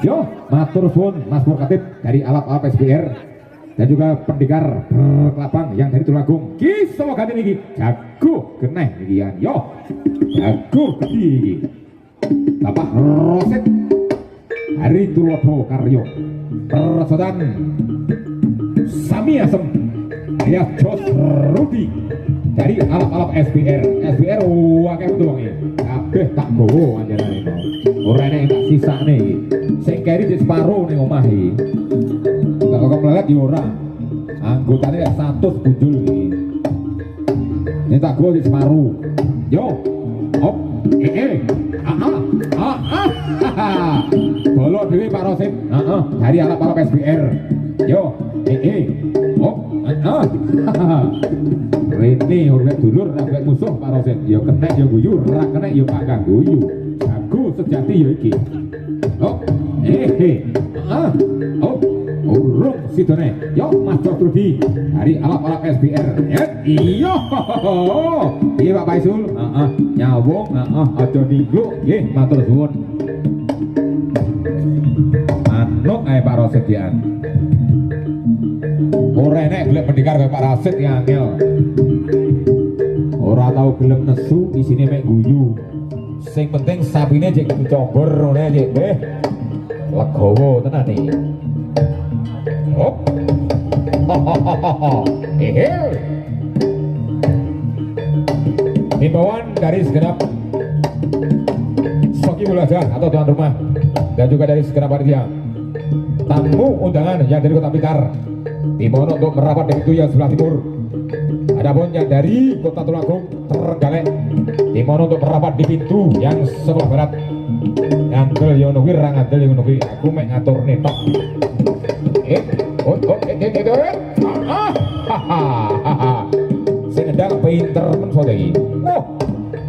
Yo, matur suwun Mas Pur Katib dari alap-alap SBR dan juga pendekar Kelabang yang dari Tulungagung. Ki semua ganti niki jago geneh niki ya. Yo, jago gede iki. Bapak Roset Hari Tulodo Karyo Persodan Sami Asem alias Jos Rudi dari alap-alap SBR. SBR wakil betul ya. Kabeh tak gowo anjaran itu. Ora nek tak sisane iki. Sing keri di separo ning omah iki. Tak kok melelet ya ora. Anggotane 100 bujul iki. Ini tak gowo di separo. Yo. Hop. Bolo dewi Pak Rosid. Dari alap-alap SBR. Yo. Hop. Rene urip dulur nek musuh Pak Rosid. Ya kena ya guyu, ora kena ya gak guyu. Aku sejati ya iki. Oh. Oh. Urung sidone. Yo Mas Rudi dari alap-alap SBR. Iya. Piye Pak Paisul? Nyawung, aja ningluk. Nggih, matur suwun. Manuk ae Pak Rosid ya. Ora enek golek pendekar kaya Pak Rasid ya angel. Ora tau gelem nesu, isine mek guyu. Sing penting sapine jek dicobor ngene jek nggih. Legowo tenan iki. Hop. Himbauan dari segenap Soki Bulaja atau tuan rumah dan juga dari segenap panitia. Tamu undangan yang dari Kota Blitar dimohon untuk merapat di pintu yang sebelah timur. Adapun yang dari Kota Tulungagung Trenggalek dimohon untuk merapat di pintu yang sebelah barat. Ngandel yang nuwi, ngandel yang nuwi, aku mek ngatur netok. Sing ngendang pinter men sote iki.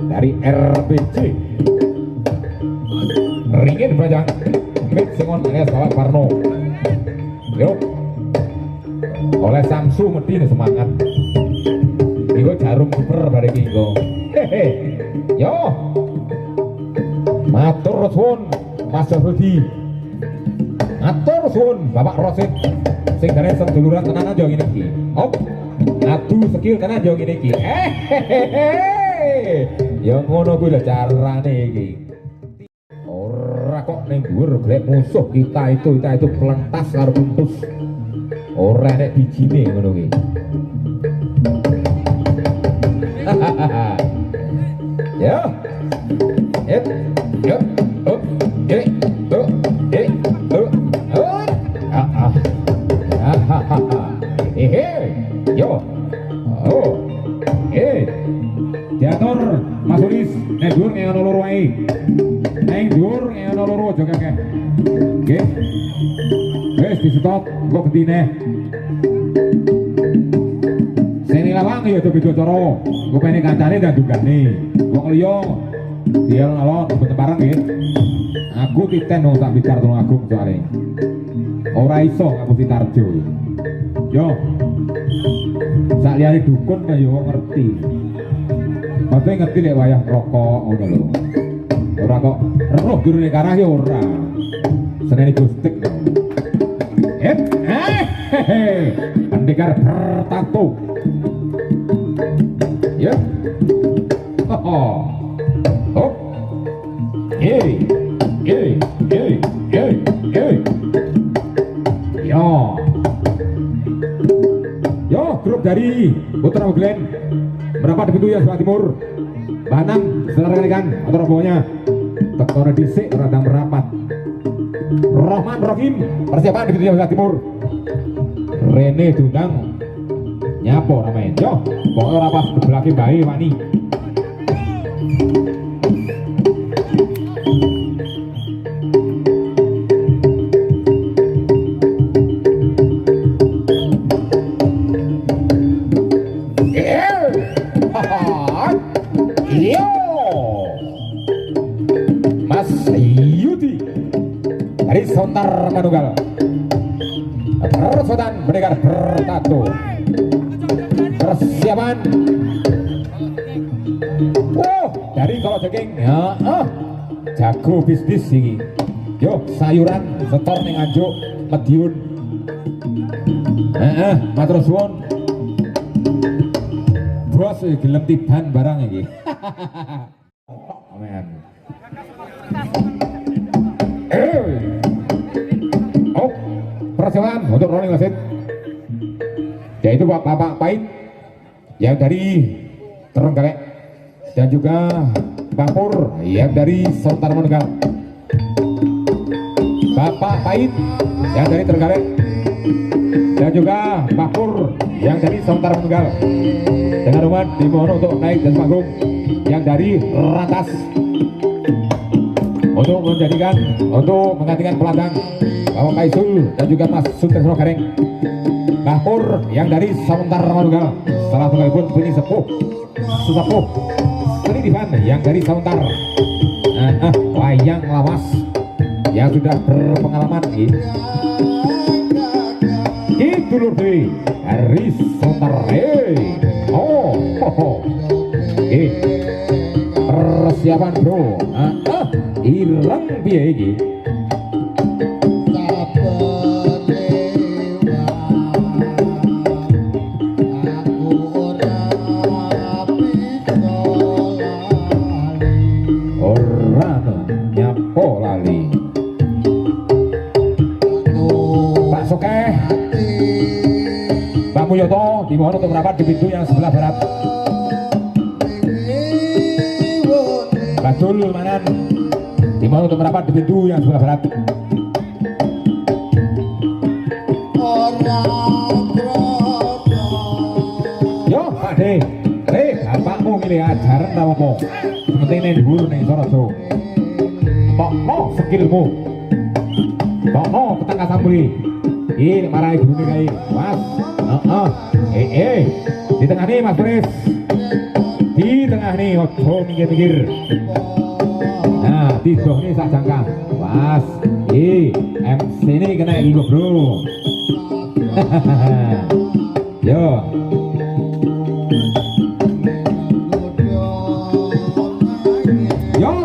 Dari RPJ Ringin Brajang Mik Singon alias Bapak Parno. Yo. Oleh Samsu mesti semangat. Iku jarum super bareng iki kok. Hehe. Yo. Matur suwun Mas Rudi. Matur suwun Bapak Rosid. Sing gane seduluran tenan aja ngene iki. Hop. Adu skill tenan aja ngene iki. Ya ngono kuwi lho carane iki. Ora kok ning dhuwur golek musuh kita itu pelentas karo puntus. Ora nek bijine ngono kuwi. Ya. Yo. Oh. Yo. Oh. Diatur Mas Ulis, nek dhuwur nek ana loro wae. Nek dhuwur nek ana loro aja kakek. Nggih. Wis di-stop, kok gedine. Sing lawang ya aja beda cara. Kok pene kancane dan dugane. Wong liya dia ngalon betembarang nggih. Aku titen wong tak bicara Tulungagung soalé. Ora iso ngapusi Tarjo. Yo. Sak liyane dukun kan yo ngerti. Pasti ngerti nek wayah rokok ngono lho. Ora kok roh durune karah ya ora. Senene gustik. Pendekar bertato. Ya. Oh. Yo, grup dari Putra Glen merapat di pintu yang sebelah timur. Banang, selarang atau rombongannya tekor disik radang merapat. Rohman Rohim persiapan di pintu yang sebelah timur. Rene diundang nyapo namanya. Yo, pokoknya rapat sebelahnya bayi wani. Mas Yudi dari Sontar Manunggal Persodan pendekar bertato persiapan dari kalau jogging ya jago bisnis ini Yo sayuran setor ning Anjuk Mediun. Matur suwun. Bos gelem tiban barang iki. Amen. Oh, persiapan untuk rolling wasit. Yaitu Bapak Pait yang dari Terenggalek dan juga Bang Pur yang dari Sontar Manunggal. Bapak Pait yang dari Terenggalek dan juga Bang Pur yang dari Sontar Manunggal. Dengan hormat dimohon untuk naik dan panggung yang dari Rantas untuk menggantikan pelatang Bapak Kaisul dan juga Mas Sutresno Gareng. Bang Pur yang dari Sontar Manunggal, salah sekalipun bunyi sepuh Seni Divan yang dari Sontar. Wayang lawas yang sudah berpengalaman dulur dewi dari Sontar. Persiapan bro, ireng piye iki? Yoto dimohon untuk merapat di pintu yang sebelah barat. Batul Manan dimohon untuk merapat di pintu yang sebelah barat. Yo Pak De, bapakmu milih ajaran tau apa? Sementing nih dhuwur ning Sorojo. Tokno skillmu. Tokno ketangkasan muli. Iki marahi gurune kae. Mas. Di tengah nih Mas Boris, di tengah nih ojo mikir-mikir. Nah tidur nih sak jangka pas MC ini kena ibu bro. Yo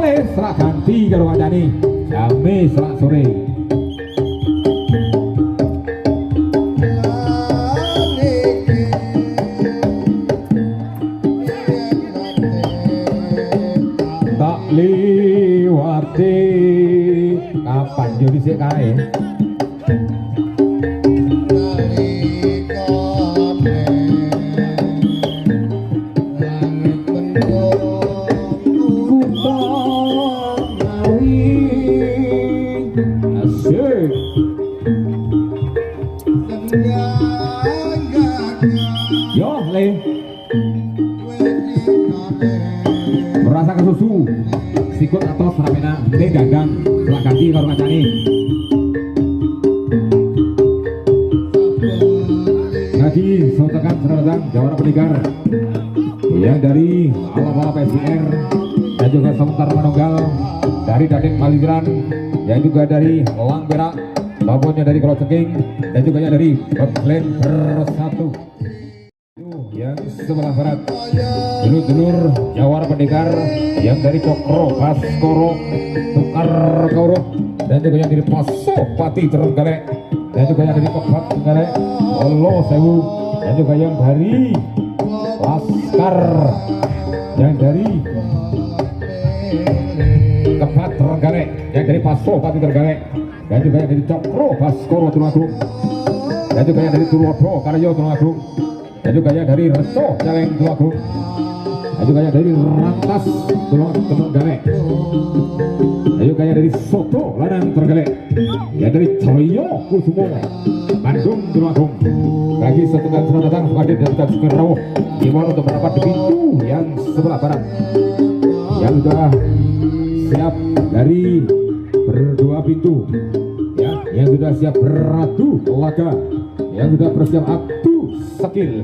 le serak ganti kalau wajani jame serak sore. Liwati kapan yo dhisik kae yo le merasakan susu sikut atau serapena gandang setelah ganti kalau macani lagi sautekan serang jawara peninggar yang dari Alap-Alap SBR dan juga Sontar Manunggal dari Dading Maliran yang juga dari Lang Perak maupun dari Kolot Cengking dan juga dari Beklen Bersatu yang sebelah barat dulur-dulur Jawara Pendekar yang dari Cokro Baskoro Tukar Kauro dan juga yang dari Pasopati Terenggalek dan juga yang dari Kebat Terenggalek Olo Sewu dan juga yang dari Laskar yang dari Kebat Terenggalek yang dari Pasopati Terenggalek dan juga yang dari Cokro Baskoro Tulungagung dan juga yang dari Tulodo Karyo Tulungagung dan juga yang dari Reso Jaleng Tulungagung dan juga yang dari Rantas Terenggalek dan juga yang dari Soto Ladang Terenggalek yang dari Coyo Kusumo Bandung Tulungagung bagi setengah sudah datang hadir dan juga Sukarno dimana untuk merapat di pintu yang sebelah barat yang sudah siap dari berdua pintu ya, yang sudah siap beradu laga yang sudah bersiap adu skill.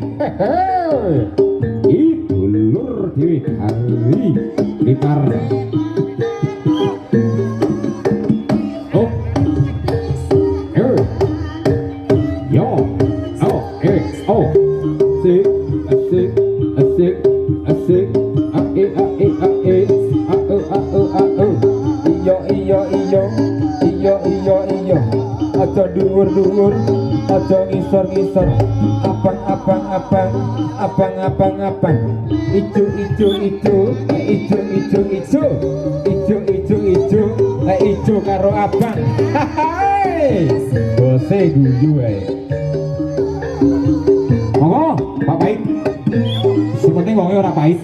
Itu lur dewi hari gitar. Oh, yo, oh, asik, asik, asik, asik, iyo, iyo, iyo, iyo, iyo, aja dhuwur-dhuwur, aja ngisor-ngisor. Abang. Ijo. Ijo karo abang. Bose guyu ae. Monggo, Pak Pait. Sementing wonge ora pahit.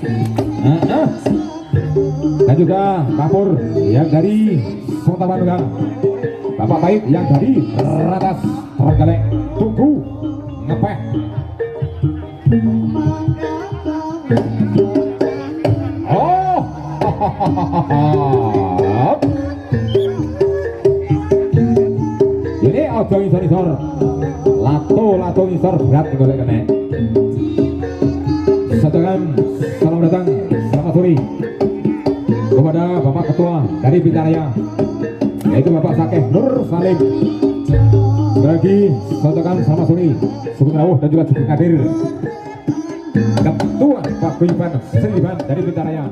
Heeh. Dan juga Kapur yang dari Sota Bandung. Bapak Pait yang dari Ratas Trenggalek. Tunggu ngepeh. Oh. Jadi ojo isor-isor. Lato isor berat golek kene. Satukan salam datang, selamat sore kepada Bapak Ketua dari Bintaraya, yaitu Bapak Sakeh Nur Salim. Lagi satukan selamat sore Suku Rawuh dan juga Suku Kadir, Ketua Pak Guyuban Seliban dari Bintaraya.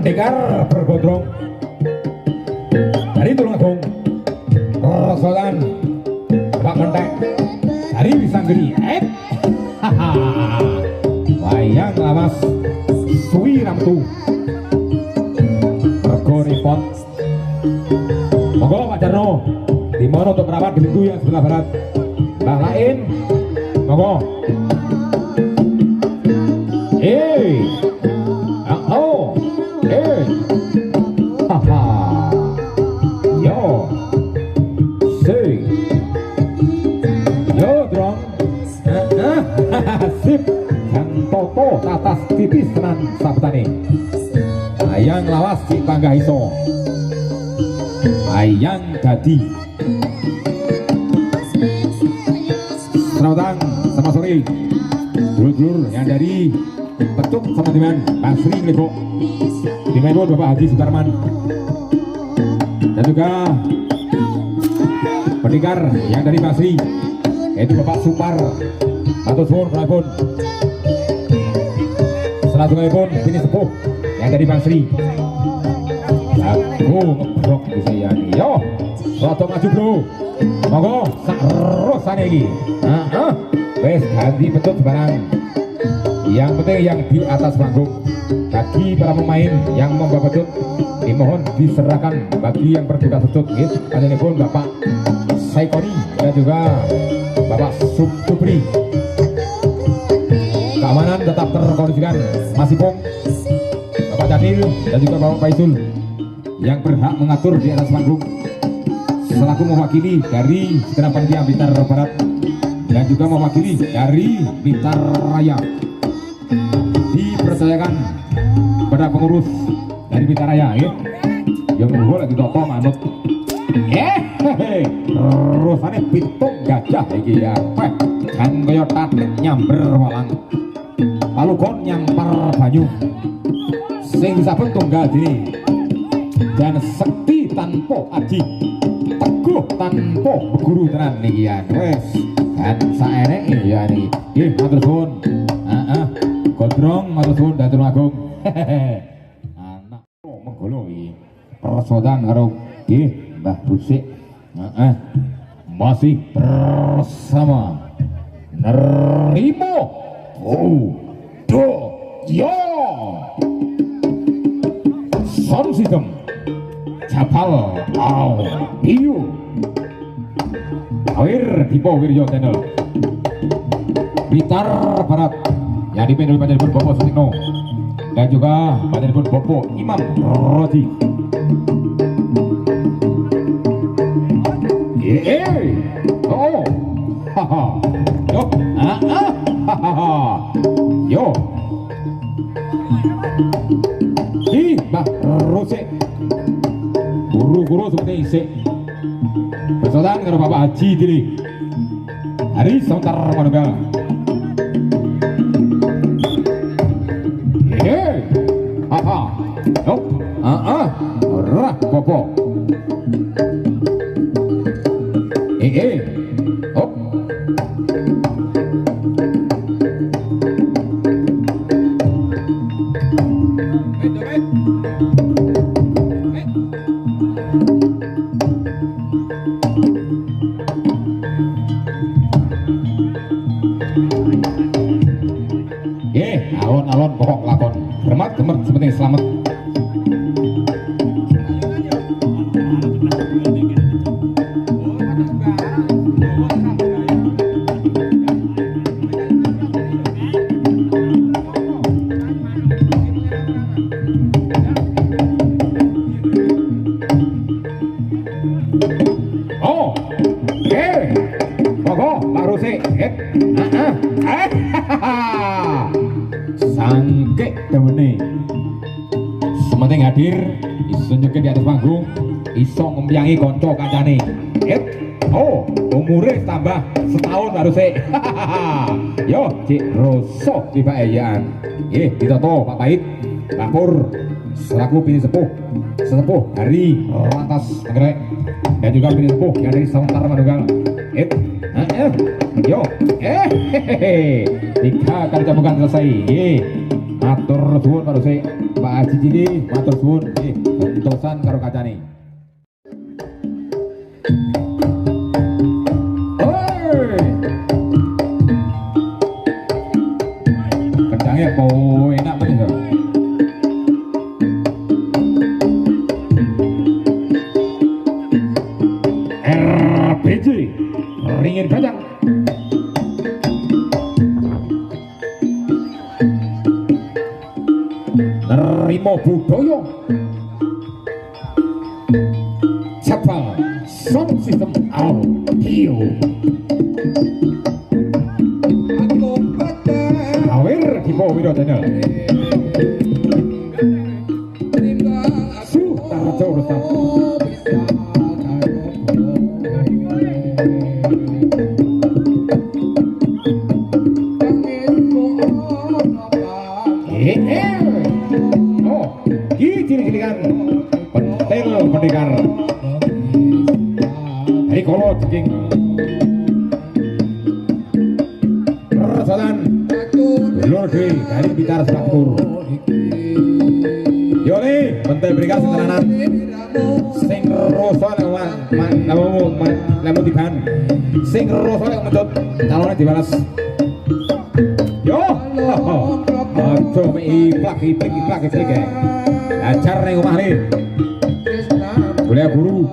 Pendekar bergondrong dari Tulungagung, Rosolan Pak Mentek dari Wisanggeni. Wayang lawas suwi ramtu rego repot. Monggo Pak Jarno dimono untuk merawat di minggu yang sebelah barat. Mbah Lain monggo. Sip dan toto tatas tipis tenan sabtane. Ayang lawas si Pangga iso. Ayang dadi. Selamat sama sore dulur-dulur yang dari Petuk sama Diman Basri Lego Diman Bapak Haji Sutarman, dan juga pendekar yang dari Basri yaitu Bapak Supar Matur suwun prabun. Selanjutnya pun ini sepuh yang dari Basri. Aku ngebrok bisa ya nih. Yo, rotok maju bro. Monggo sak rosane iki. Wes ganti betut barang. Yang penting yang di atas panggung. Bagi para pemain yang membawa betut dimohon diserahkan bagi yang bertugas betut. Ini pun Bapak Saikoni dan juga Bapak Supri. Keamanan tetap terkondisikan masih Pong, Bapak Jadil dan juga Bapak Paisul yang berhak mengatur di atas panggung selaku mewakili dari segenap panitia Blitar Barat dan juga mewakili dari Blitar Raya. Dipercayakan pada pengurus dari Blitar Raya yang menunggu lagi toto manut rusane pitung gajah iki ya kan kaya tatik nyamber walang palukon nyampar banyu sing disabet tunggal diri dan sekti tanpa aji teguh tanpa guru tenan niki ya wes kan saeneng ya niki nggih matur suwun gondrong matur suwun dan Tulungagung anak menggolo iki persodan karo nggih Mbah Busik masih bersama Nerimo Yo Sound System Capal Biu Awir Dipo Wirjo Channel Blitar Barat yang dipimpin oleh Panjenengan Bapak Sutikno dan juga Panjenengan Bapak Imam Rodi. Oh, haha, yo, haha, yo, Mbah Rusik, guru-guru seperti isik, bersaudara karo Bapak Haji Dili, Hari Sebentar Manunggal. Haha, yo, ora popo. Oh. Alon-alon pokok lakon. Gemet-gemet seperti selamat. Sangke temene sementing hadir iso nyuket di atas panggung, iso ngembyangi konco kancane. Umure tambah setahun harusnya. Yo Cik Roso tiba eyaan. Ditoto Pak Pait Pak Pur selaku bini sesepuh Hari Lantas Anggrek, dan juga bini sepuh yang dari Sebentar Manunggal. Yo, tiga kali campuran selesai. Matur suwun Pak Rusik, Pak Haji Dili, matur suwun. Bentosan karo kacane. Kendangnya enak bener. RPJ ringin kacang. Nerimo budaya Capal Sound System Audio Awir Kipo Widodana Sutarjo Rustam ciri-cirikan pentil pendekar dari Kolo Jengking persoalan Lur Dwi dari Bitar Serakur. Yoni pentil pendekar senteranan sing roso lemu tiban sing roso yang mencut calonnya dibalas. Yo aja iplak ajar neng omah nih. Boleh guru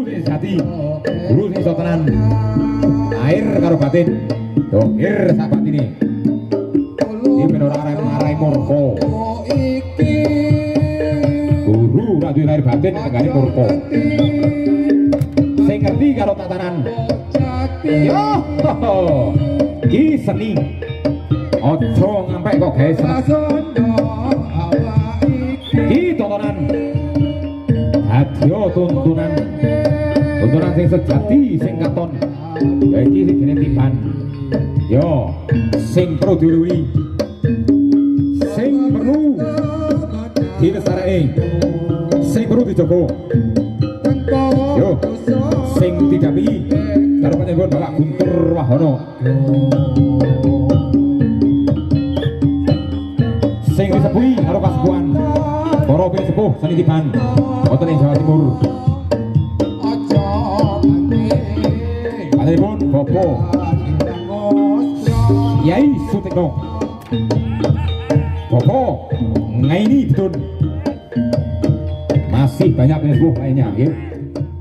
sing hati, guru sing iso tenan. Air karo batin, dohir sak batine. Iki ben ora arai murka. Guru ra duwe air batin tenggane murka. Sing ngerti karo tatanan. Yo, iki seni. Ojo ngampe kok gawe seneng. Tontonan radio tuntunan sing sejati sing katon iki sing jenenge tiban. Yo sing perlu diluwi, sing perlu dilestarake, sing perlu dijogo. Yo sing didapi karo panjenengan Bapak Guntur Wahono, sing disepuhi karo kasepuhan para sepuh seni tiban wonten ing Jawa Timur. Panjenengan Bapak Yai Sutikno, Bapak Ngaini Betun, masih banyak sepuh lainnya nggih.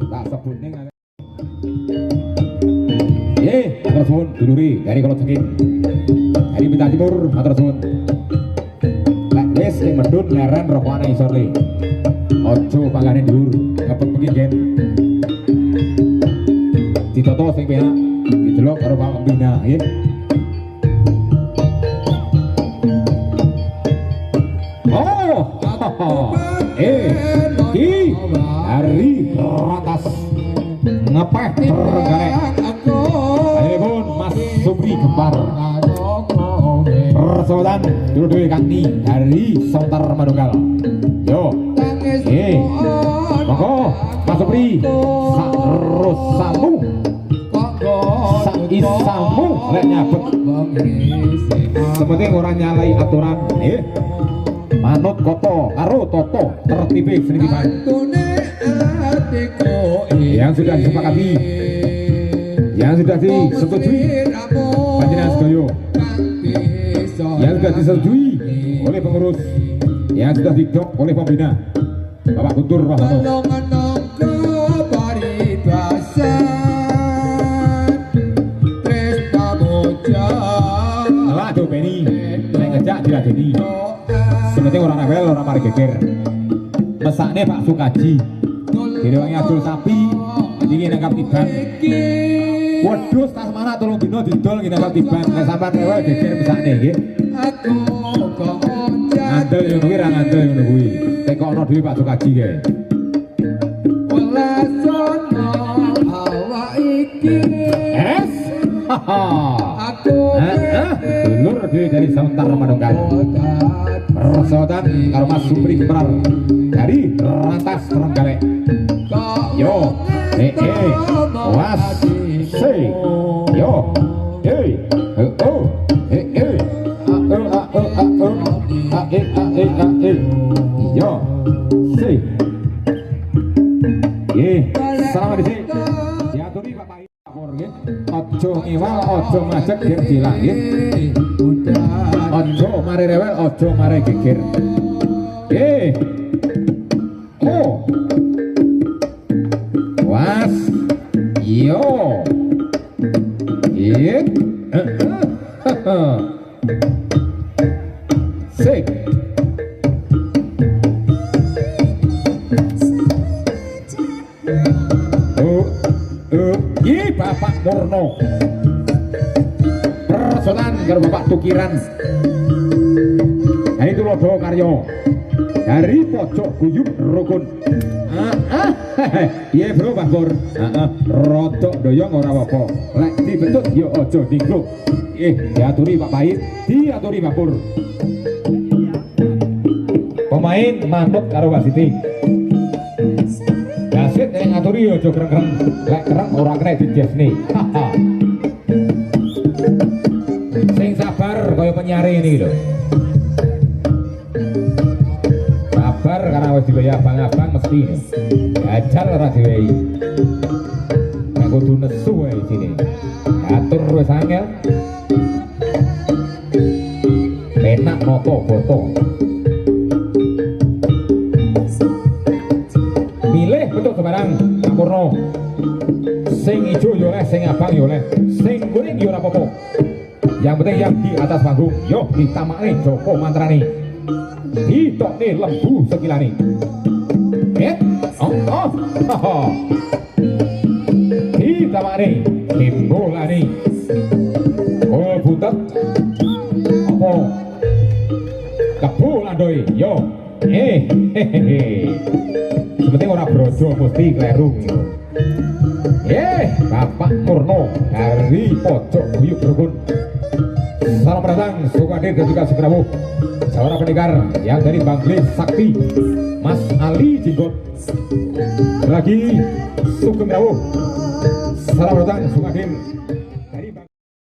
Tak sebut ning matur suwun duluri dari Kolo Jengking, dari Bitar Timur, matur suwun. Wis sing medhun leren rokokane isor le. Ojo panggane dhuwur, ngepet pengin gen. Toto sing penak didelok karo Pak Pembina nggih. Oh, ki dari atas ngepeh terenggalek. Ayo Mas Supri Gempar. Persoalan dulu dewe kanti dari Sontar Manunggal. Yo, monggo Mas Supri sarosamu isamu lek nyabet. Sepenting orang nyalai aturan. Manut koto karo toto tertibe seniman yang sudah disepakati, yang sudah disetujui panjenengan sedoyo, yang sudah disetujui oleh pengurus, yang sudah didok oleh pembina Bapak Guntur Rahmano. Alah do Beni nek ngejak diladeni. Sementing orang rewel, orang mari geger. Mesakne Pak Sukaji direwangi adol sapi iki nangkap tiban. Wedhus tas mana tolong dino didol nggih nangkap tiban. Nek sampean rewel geger mesakne nggih. Ngandel yo kuwi ra ngandel ngono kuwi. Tekokno dhewe Pak Sukaji ge. Es. Dulur dhewe dari Sontar Manunggal. Persoalan karo Mas Supri Gempar dari Rantas Terenggalek. Yo, was, say, yo, yo, say. Selamat di sini. Diaturi Bapak Ibu nggih. Ojo ngewal, ojo majek ger dilang nggih. Ojo mari rewel, ojo mari geger. Oh. Was. Yo. Sik. Bapak Murno. Persoalan karo Bapak Tukiran. Nah itu Lodo Karyo dari pojok guyub rukun. Iya bro Pak Pur. Rodok doyong ora apa-apa. Lek dibentut yo ojo digluk. Diaturi Pak Pahit, diaturi Pak Pur. Pemain manut karo wasiti. Wasit yang ngaturi ojo kereng-kereng. Lek kereng ora kena dijesne. Sing sabar kaya penyari ini lho. Sabar karena wis dibayar abang-abang mesti. Ajal ora diwehi. Nek kudu nesu wae sini. Atur wis angel. Penak moto foto. Milih betul sembarang Purno. Sing ijo yo oleh, sing abang yo oleh, sing kuning yo ora apa-apa. Yang penting yang di atas panggung, yo ditamake Joko mantrane. Ditokne lembu sekilane. Ditamake timbolane. Oh butet. Apa? Kebo landoe, yo. Sepenting orang brojo mesti kleru. Bapak Murno dari pojok guyub rukun. Salam datang Sukadir dan juga Sukrawu. Saudara pendengar yang dari Bangli Sakti, Mas Ali Jinggot. Lagi Sugeng Rawuh. Salam datang Sukadir.